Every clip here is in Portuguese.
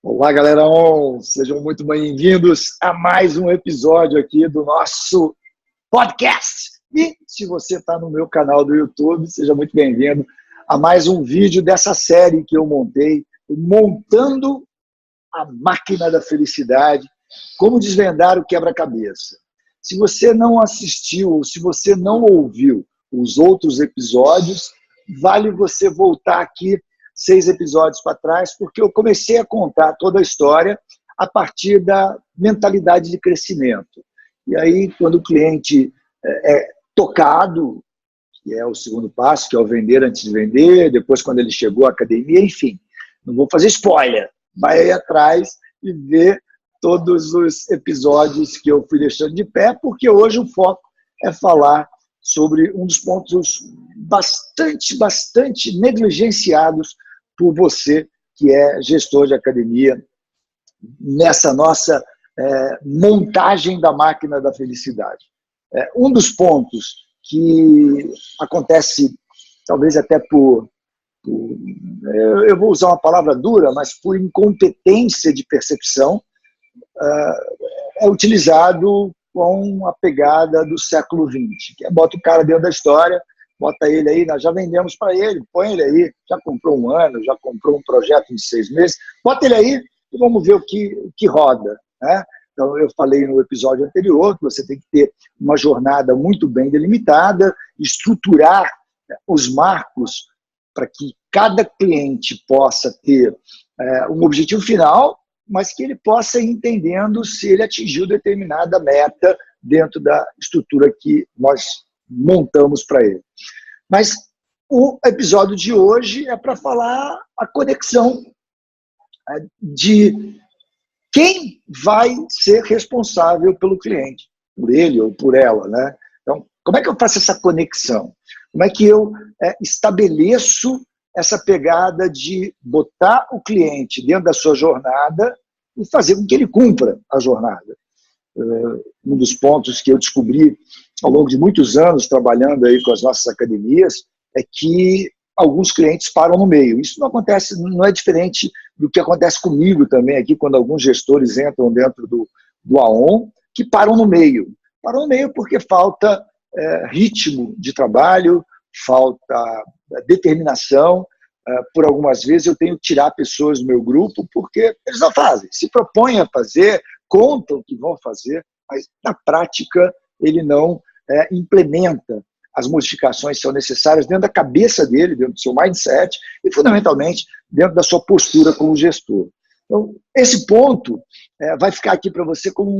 Olá, galerão! Sejam muito bem-vindos a mais um episódio aqui do nosso podcast. E se você está no meu canal do YouTube, seja muito bem-vindo a mais um vídeo dessa série que eu montei, Montando a Máquina da Felicidade, como desvendar o quebra-cabeça. Se você não assistiu ou se você não ouviu os outros episódios, vale você voltar aqui 6 episódios para trás, porque eu comecei a contar toda a história a partir da mentalidade de crescimento. E aí, quando o cliente é tocado, que é o segundo passo, que é o vender antes de vender, depois quando ele chegou à academia, enfim, não vou fazer spoiler, vai aí atrás e ver todos os episódios que eu fui deixando de pé, porque hoje o foco é falar sobre um dos pontos bastante negligenciados por você que é gestor de academia, nessa nossa montagem da máquina da felicidade. Um dos pontos que acontece, talvez até eu vou usar uma palavra dura, mas por incompetência de percepção, é utilizado com a pegada do século XX, que é bota o cara dentro da história, bota ele aí, nós já vendemos para ele, põe ele aí, já comprou um ano, já comprou um projeto de 6 meses, bota ele aí e vamos ver o que roda, né? Então, eu falei no episódio anterior que você tem que ter uma jornada muito bem delimitada, estruturar os marcos para que cada cliente possa ter um objetivo final, mas que ele possa ir entendendo se ele atingiu determinada meta dentro da estrutura que nós montamos para ele. Mas o episódio de hoje é para falar a conexão de quem vai ser responsável pelo cliente, por ele ou por ela, né? Então, como é que eu faço essa conexão? Como é que eu estabeleço essa pegada de botar o cliente dentro da sua jornada e fazer com que ele cumpra a jornada? Um dos pontos que eu descobri ao longo de muitos anos trabalhando aí com as nossas academias é que alguns clientes param no meio. Isso não acontece, não é diferente do que acontece comigo também aqui, quando alguns gestores entram dentro do AON, que param no meio. Param no meio porque falta ritmo de trabalho, falta determinação. Por algumas vezes eu tenho que tirar pessoas do meu grupo porque eles não fazem. Se propõem a fazer, contam que vão fazer, mas na prática ele não implementa as modificações que são necessárias dentro da cabeça dele, dentro do seu mindset e, fundamentalmente, dentro da sua postura como gestor. Então, esse ponto vai ficar aqui para você como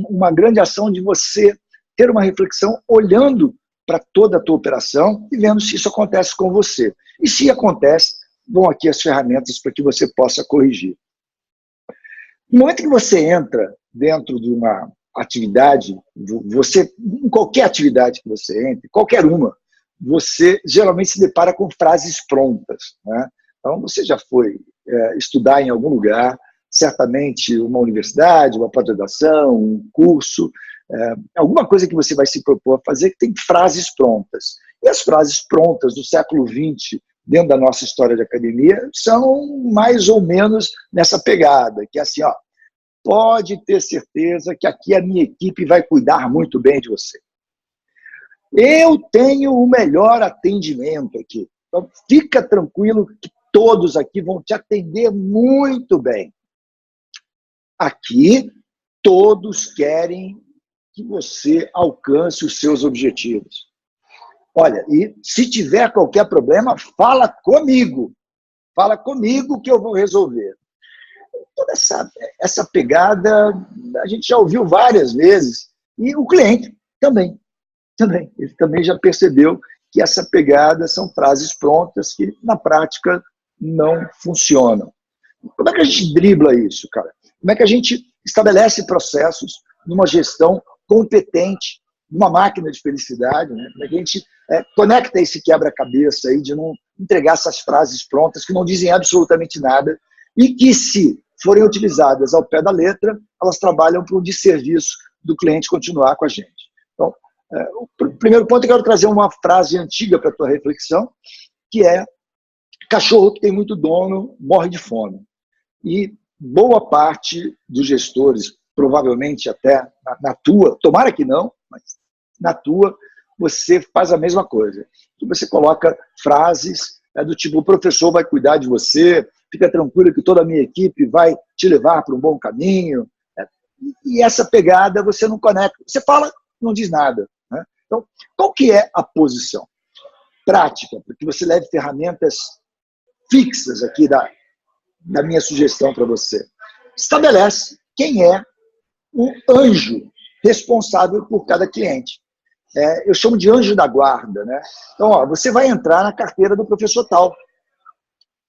uma grande ação de você ter uma reflexão olhando para toda a tua operação e vendo se isso acontece com você. E se acontece, vão aqui as ferramentas para que você possa corrigir. No momento que você entra dentro de uma atividade, em qualquer atividade que você entre, qualquer uma, você geralmente se depara com frases prontas, né? Então, você já foi estudar em algum lugar, certamente uma universidade, uma pós-graduação, um curso, alguma coisa que você vai se propor a fazer que tem frases prontas. E as frases prontas do século XX, dentro da nossa história de academia, são mais ou menos nessa pegada, que é assim, ó, pode ter certeza que aqui a minha equipe vai cuidar muito bem de você. Eu tenho o melhor atendimento aqui. Então, fica tranquilo que todos aqui vão te atender muito bem. Aqui, todos querem que você alcance os seus objetivos. Olha, e se tiver qualquer problema, fala comigo. Fala comigo que eu vou resolver. Toda essa pegada a gente já ouviu várias vezes e o cliente também. Ele também já percebeu que essa pegada são frases prontas que na prática não funcionam. Como é que a gente dribla isso, cara? Como é que a gente estabelece processos numa gestão competente, numa máquina de felicidade, né? Como é que a gente conecta esse quebra-cabeça aí de não entregar essas frases prontas que não dizem absolutamente nada e que, se forem utilizadas ao pé da letra, elas trabalham para o desserviço do cliente continuar com a gente. Então, o primeiro ponto, eu quero trazer uma frase antiga para a tua reflexão, que é: cachorro que tem muito dono morre de fome. E boa parte dos gestores, provavelmente até na tua, tomara que não, mas na tua, você faz a mesma coisa. Que você coloca frases do tipo, o professor vai cuidar de você, fica tranquilo que toda a minha equipe vai te levar para um bom caminho. E essa pegada você não conecta. Você fala, não diz nada. Né? Então, qual que é a posição? Prática, para que você leve ferramentas fixas aqui da minha sugestão para você. Estabelece quem é o anjo responsável por cada cliente. Eu chamo de anjo da guarda. Né? Então, você vai entrar na carteira do professor tal.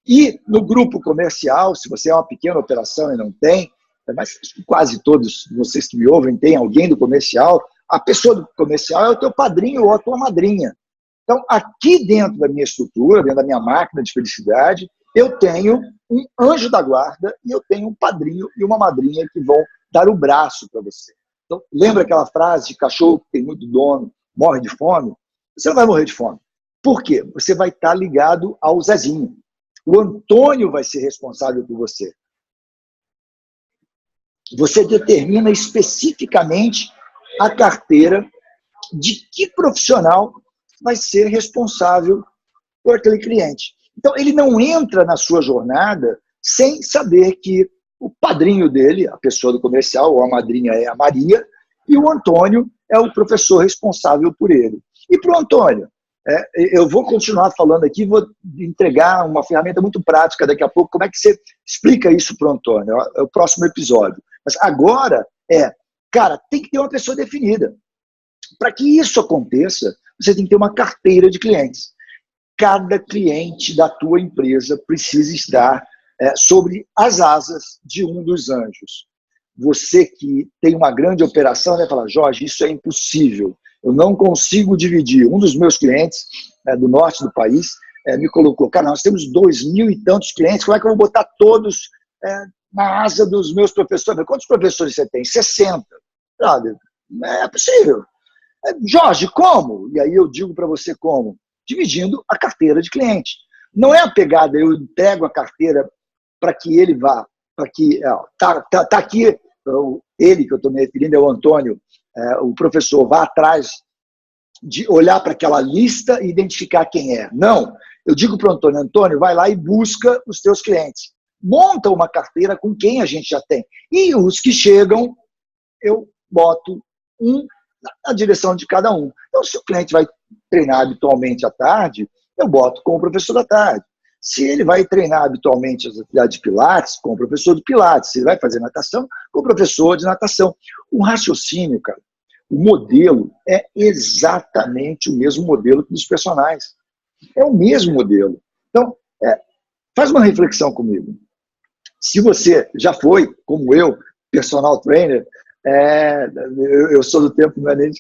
E no grupo comercial, se você é uma pequena operação e não tem, mas quase todos vocês que me ouvem têm alguém do comercial, a pessoa do comercial é o teu padrinho ou a tua madrinha. Então, aqui dentro da minha estrutura, dentro da minha máquina de felicidade, eu tenho um anjo da guarda e eu tenho um padrinho e uma madrinha que vão dar o braço para você. Então, lembra aquela frase de cachorro que tem muito dono, morre de fome? Você não vai morrer de fome. Por quê? Você vai estar ligado ao Zezinho. O Antônio vai ser responsável por você. Você determina especificamente a carteira de que profissional vai ser responsável por aquele cliente. Então, ele não entra na sua jornada sem saber que o padrinho dele, a pessoa do comercial, ou a madrinha é a Maria, e o Antônio é o professor responsável por ele. E para o Antônio, eu vou continuar falando aqui, vou entregar uma ferramenta muito prática daqui a pouco, como é que você explica isso para o Antônio, é o próximo episódio. Mas agora cara, tem que ter uma pessoa definida. Para que isso aconteça, você tem que ter uma carteira de clientes. Cada cliente da tua empresa precisa estar sobre as asas de um dos anjos. Você que tem uma grande operação vai falar, Jorge, isso é impossível. Eu não consigo dividir. Um dos meus clientes do norte do país me colocou, cara, nós temos 2.000 e tantos clientes, como é que eu vou botar todos na asa dos meus professores? Quantos professores você tem? 60. Brother, não é possível. Jorge, como? E aí eu digo para você como? Dividindo a carteira de cliente. Não é a pegada, eu entrego a carteira para que ele vá, para que... Tá aqui, ele que eu estou me referindo é o Antônio, o professor vá atrás de olhar para aquela lista e identificar quem é. Não, eu digo para o Antônio, Antônio, vai lá e busca os teus clientes. Monta uma carteira com quem a gente já tem. E os que chegam, eu boto na direção de cada um. Então, se o cliente vai treinar habitualmente à tarde, eu boto com o professor da tarde. Se ele vai treinar habitualmente as atividades de Pilates, com o professor de Pilates. Se ele vai fazer natação, com o professor de natação. O raciocínio, cara, o modelo é exatamente o mesmo modelo dos personagens. É o mesmo modelo. Então, faz uma reflexão comigo. Se você já foi, como eu, personal trainer, eu sou do tempo, não é nem de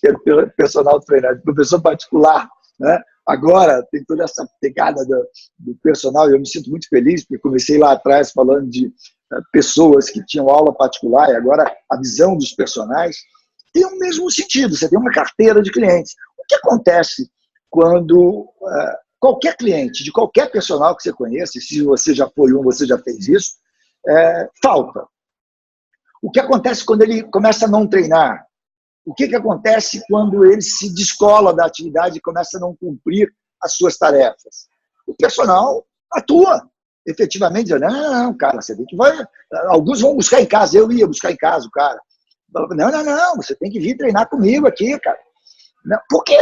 personal trainer, de professor particular, né? Agora tem toda essa pegada do personal e eu me sinto muito feliz porque comecei lá atrás falando de pessoas que tinham aula particular e agora a visão dos personagens tem o mesmo sentido, você tem uma carteira de clientes. O que acontece quando qualquer cliente, de qualquer personal que você conheça, e se você já foi você já fez isso, falta? O que acontece quando ele começa a não treinar? O que acontece quando ele se descola da atividade e começa a não cumprir as suas tarefas? O personal atua, efetivamente, dizendo, não, cara, você tem que... Alguns vão buscar em casa, eu ia buscar em casa o cara. Não, você tem que vir treinar comigo aqui, cara. Por quê?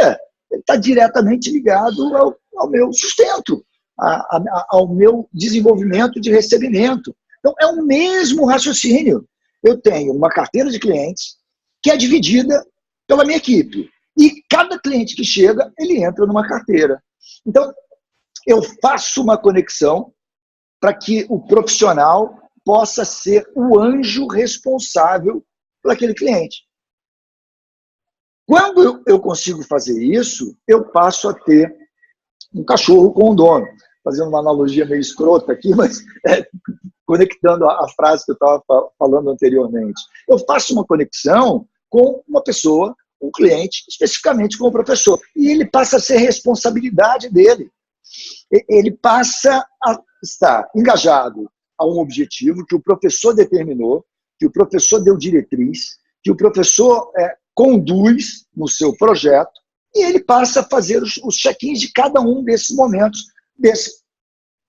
Ele está diretamente ligado ao meu sustento, ao meu desenvolvimento de recebimento. Então, é o mesmo raciocínio. Eu tenho uma carteira de clientes que é dividida pela minha equipe. E cada cliente que chega, ele entra numa carteira. Então, eu faço uma conexão para que o profissional possa ser o anjo responsável por aquele cliente. Quando eu consigo fazer isso, eu passo a ter um cachorro com um dono. Fazendo uma analogia meio escrota aqui, mas conectando a frase que eu estava falando anteriormente. Eu faço uma conexão com uma pessoa, um cliente, especificamente com o professor. E ele passa a ser responsabilidade dele. Ele passa a estar engajado a um objetivo que o professor determinou, que o professor deu diretriz, que o professor conduz no seu projeto, e ele passa a fazer os check-ins de cada um desses momentos desse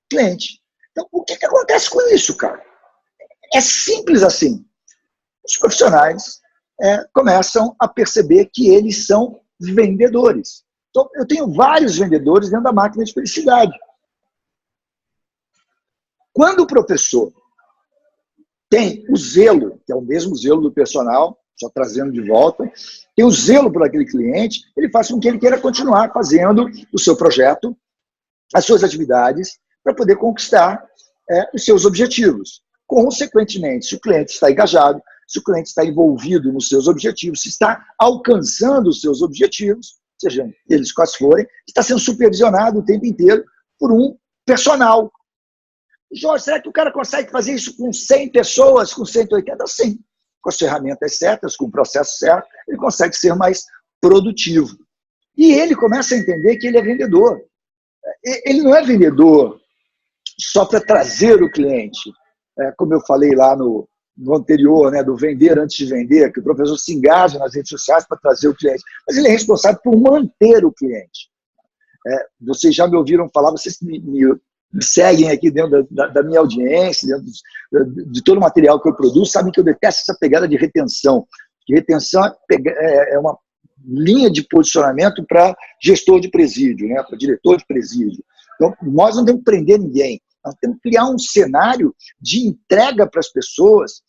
cliente. Então, o que acontece com isso, cara? É simples assim. Os profissionais começam a perceber que eles são vendedores. Então, eu tenho vários vendedores dentro da máquina de felicidade. Quando o professor tem o zelo, que é o mesmo zelo do personal, só trazendo de volta, tem o zelo por aquele cliente, ele faz com que ele queira continuar fazendo o seu projeto, as suas atividades, para poder conquistar os seus objetivos. Consequentemente, se o cliente está engajado, se o cliente está envolvido nos seus objetivos, se está alcançando os seus objetivos, sejam eles quais forem, está sendo supervisionado o tempo inteiro por um personal. Jorge, será que o cara consegue fazer isso com 100 pessoas, com 180? Sim. Com as ferramentas certas, com o processo certo, ele consegue ser mais produtivo. E ele começa a entender que ele é vendedor. Ele não é vendedor só para trazer o cliente. Como eu falei lá no anterior, né, do vender antes de vender, que o professor se engaja nas redes sociais para trazer o cliente. Mas ele é responsável por manter o cliente. Vocês já me ouviram falar, vocês me seguem aqui dentro da minha audiência, dentro de todo o material que eu produzo, sabem que eu detesto essa pegada de retenção. Que retenção é uma linha de posicionamento para gestor de presídio, né, para diretor de presídio. Então, nós não temos que prender ninguém, nós temos que criar um cenário de entrega para as pessoas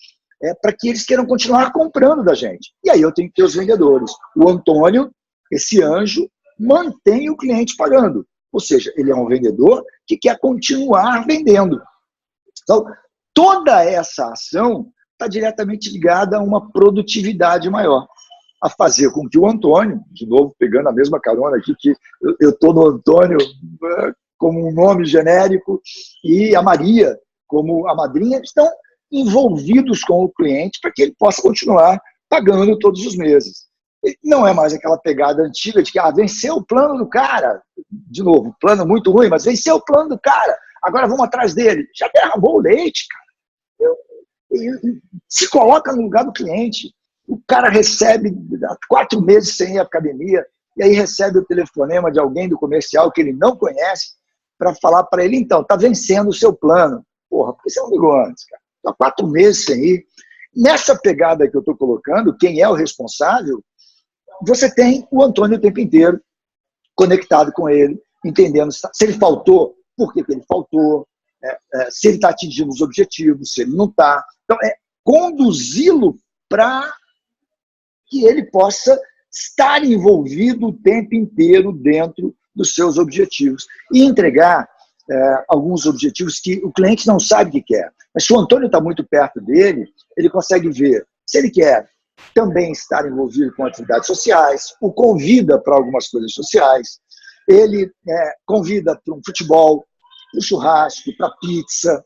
para que eles queiram continuar comprando da gente. E aí eu tenho que ter os vendedores. O Antônio, esse anjo, mantém o cliente pagando. Ou seja, ele é um vendedor que quer continuar vendendo. Então, toda essa ação está diretamente ligada a uma produtividade maior. A fazer com que o Antônio, de novo, pegando a mesma carona aqui, que eu estou no Antônio como um nome genérico, e a Maria, como a madrinha, estão envolvidos com o cliente para que ele possa continuar pagando todos os meses. Não é mais aquela pegada antiga de que venceu o plano do cara. De novo, plano muito ruim, mas venceu o plano do cara. Agora vamos atrás dele. Já derramou o leite, cara. Se coloca no lugar do cliente. O cara recebe 4 meses sem ir à academia, e aí recebe o telefonema de alguém do comercial que ele não conhece para falar para ele, então, tá vencendo o seu plano. Porra, por que você não ligou antes, cara? Tá 4 meses sem ir. Nessa pegada que eu estou colocando, quem é o responsável, você tem o Antônio o tempo inteiro conectado com ele, entendendo se ele faltou, por que ele faltou, se ele está atingindo os objetivos, se ele não está. Então, conduzi-lo para que ele possa estar envolvido o tempo inteiro dentro dos seus objetivos e entregar alguns objetivos que o cliente não sabe o que quer. Mas se o Antônio está muito perto dele, ele consegue ver se ele quer também estar envolvido com atividades sociais, o convida para algumas coisas sociais, ele convida para um futebol, para um churrasco, para pizza,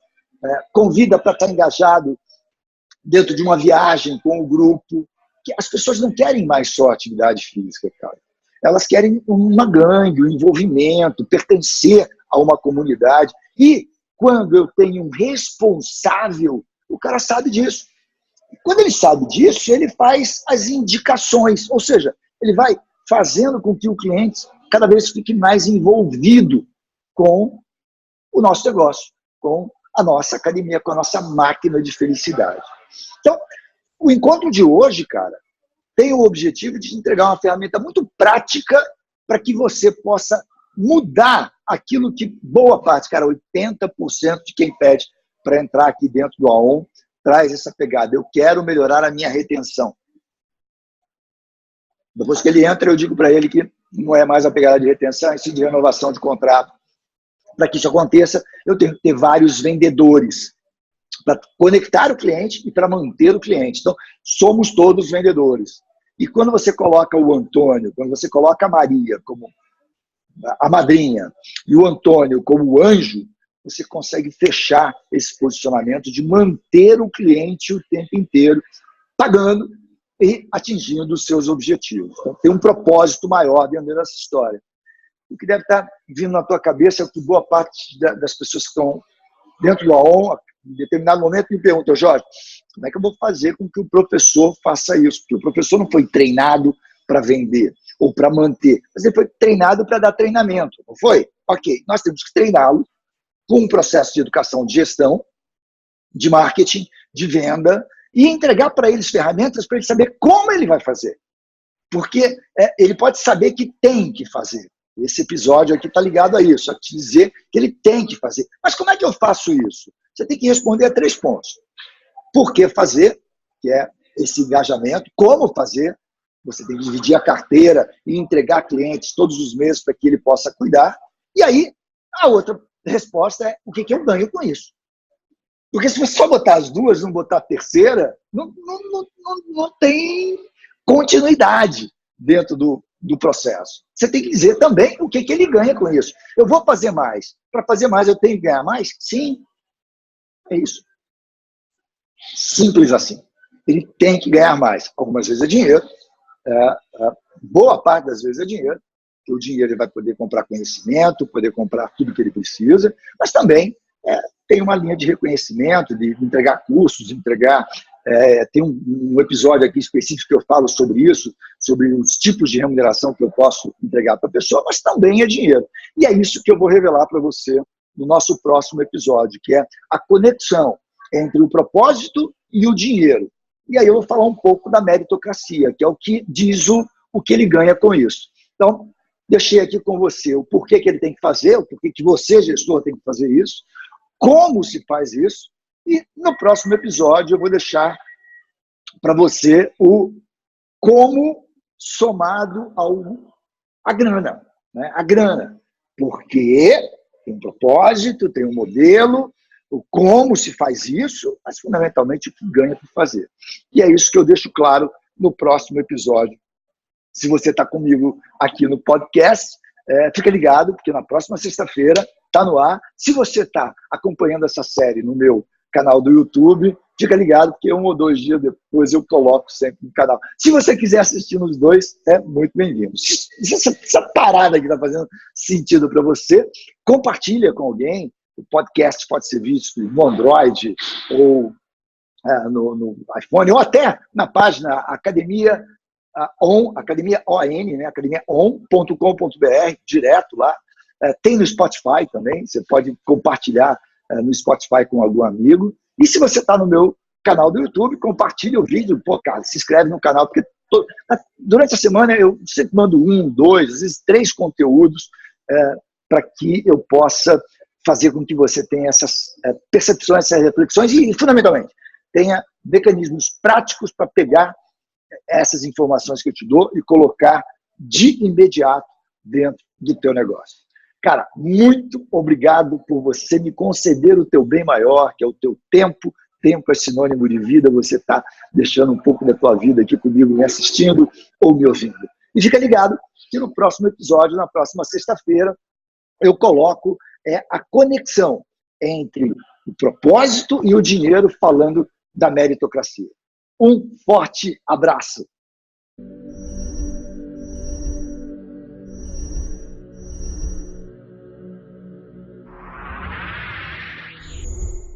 convida para estar engajado dentro de uma viagem com o grupo. Que as pessoas não querem mais só atividade física, cara. Elas querem uma gangue, um envolvimento, pertencer a uma comunidade. E quando eu tenho um responsável, o cara sabe disso. Quando ele sabe disso, ele faz as indicações, ou seja, ele vai fazendo com que o cliente cada vez fique mais envolvido com o nosso negócio, com a nossa academia, com a nossa máquina de felicidade. Então, o encontro de hoje, cara, tem o objetivo de entregar uma ferramenta muito prática para que você possa mudar aquilo que boa parte, cara, 80% de quem pede para entrar aqui dentro do AON traz essa pegada. Eu quero melhorar a minha retenção. Depois que ele entra, eu digo para ele que não é mais a pegada de retenção, é sim de renovação de contrato. Para que isso aconteça, eu tenho que ter vários vendedores para conectar o cliente e para manter o cliente. Então, somos todos vendedores. E quando você coloca o Antônio, quando você coloca a Maria como a madrinha e o Antônio como o anjo, você consegue fechar esse posicionamento de manter o cliente o tempo inteiro pagando e atingindo os seus objetivos. Então, tem um propósito maior dentro dessa história. O que deve estar vindo na tua cabeça é que boa parte das pessoas que estão dentro do AON, em determinado momento me perguntam, Jorge, como é que eu vou fazer com que o professor faça isso? Porque o professor não foi treinado para vender ou para manter, mas ele foi treinado para dar treinamento, não foi? Ok, nós temos que treiná-lo com um processo de educação de gestão, de marketing, de venda, e entregar para eles ferramentas para ele saber como ele vai fazer. Porque ele pode saber que tem que fazer. Esse episódio aqui está ligado a isso, a te dizer que ele tem que fazer. Mas como é que eu faço isso? Você tem que responder a 3 pontos. Por que fazer, que é esse engajamento. Como fazer, você tem que dividir a carteira e entregar clientes todos os meses para que ele possa cuidar. E aí, a outra resposta é o que eu ganho com isso. Porque se você só botar as duas, não botar a terceira, não tem continuidade dentro do processo. Você tem que dizer também o que ele ganha com isso. Eu vou fazer mais. Para fazer mais, eu tenho que ganhar mais? Sim. É isso. Simples assim. Ele tem que ganhar mais. Algumas vezes é dinheiro. Boa parte das vezes é dinheiro. Porque o dinheiro ele vai poder comprar conhecimento, poder comprar tudo que ele precisa, mas também tem uma linha de reconhecimento, de entregar cursos, tem um episódio aqui específico que eu falo sobre isso, sobre os tipos de remuneração que eu posso entregar para a pessoa, mas também é dinheiro. E é isso que eu vou revelar para você no nosso próximo episódio, que é a conexão entre o propósito e o dinheiro. E aí eu vou falar um pouco da meritocracia, que é o que diz o que ele ganha com isso. Então, deixei aqui com você o porquê que ele tem que fazer, o porquê que você, gestor, tem que fazer isso, como se faz isso, e no próximo episódio eu vou deixar para você o como somado à grana. Né? A grana, porque tem um propósito, tem um modelo, o como se faz isso, mas fundamentalmente o que ganha por fazer. E é isso que eu deixo claro no próximo episódio. Se você está comigo aqui no podcast, fica ligado, porque na próxima sexta-feira está no ar. Se você está acompanhando essa série no meu canal do YouTube, fica ligado, porque 1 ou 2 dias depois eu coloco sempre no canal. Se você quiser assistir nos dois, é muito bem-vindo. Se essa parada aqui está fazendo sentido para você, compartilha com alguém. O podcast pode ser visto no Android ou no iPhone, ou até na página Academia ON, Academia ON, né? academiaon.com.br, direto lá. Tem no Spotify também, você pode compartilhar no Spotify com algum amigo. E se você está no meu canal do YouTube, compartilha o vídeo, cara, se inscreve no canal, porque durante a semana eu sempre mando 1, 2, às vezes 3 conteúdos para que eu possa fazer com que você tenha essas percepções, essas reflexões e, fundamentalmente, tenha mecanismos práticos para pegar essas informações que eu te dou e colocar de imediato dentro do teu negócio. Cara, muito obrigado por você me conceder o teu bem maior, que é o teu tempo. Tempo é sinônimo de vida, você está deixando um pouco da tua vida aqui comigo, me assistindo ou me ouvindo. E fica ligado que no próximo episódio, na próxima sexta-feira, eu coloco a conexão entre o propósito e o dinheiro, falando da meritocracia. Um forte abraço.